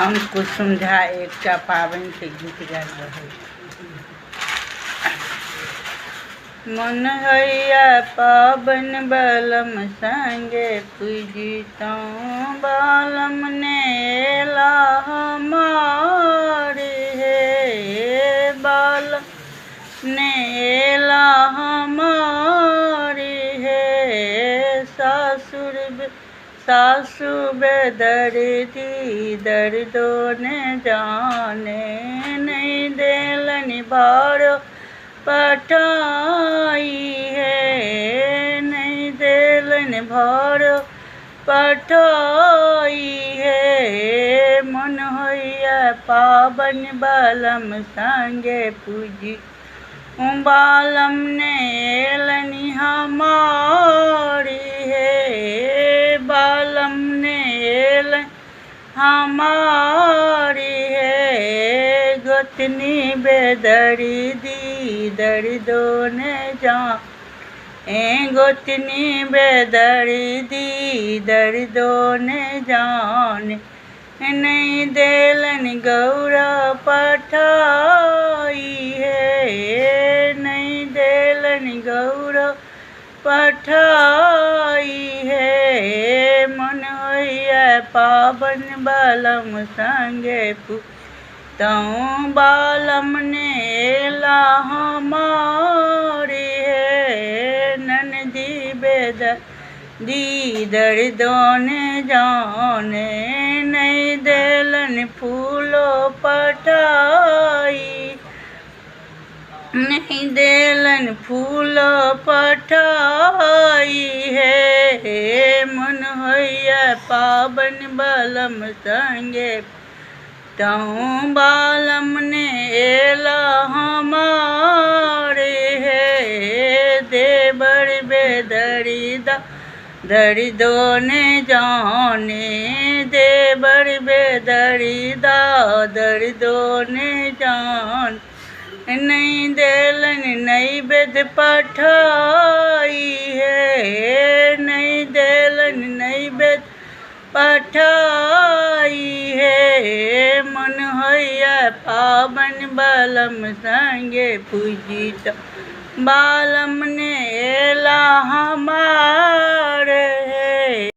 हम कुसुम झा एकटा पाबनि के गीत गाबि रहल छी। मन हैया पाबनि बलम संगे पूजितौं, बालम ने एला हमारे हे बालम ने एला हमारे हे। सासु बेदर्दी दर्दो ने जाने, नहीं देलनि भारो पठाई है, नहीं देलनि भारो पठाई है। मन होइया पाबनि बलम संगे पूजी, बालम ने एलनि हमारी है, बालम ने एलनि हमारी है। गोतनी बेदर्दी दर्दो ने जाने, गोतनी बेदर्दी दर्दो ने जाने, नहीं देलनि गौरा पठाई है, नहीं देलनि गौरा पठाई है। मन होइया पाबनि बलम संगे पूजितौं, बालम ने एला हमारी है। ननदी बेदर्दी दर्दो ने जाने, नहीं देलनि फूलो पठाई, नहीं देलनि फूलो पठाई है। मन होइया पाबनि बलम संगे पूजितौं, बालम ने एला हमारे है। देवर बेदर्दा दर्दो ने जाने, देवर बेदर्दा दर्दो ने जाने, नहीं देलनि नैवेद्य पठाई है, नहीं देलनि नैवेद्य पठाई है। मन होइया पाबनि बलम संगे पूजितौं, बालम ने एला हमारे है।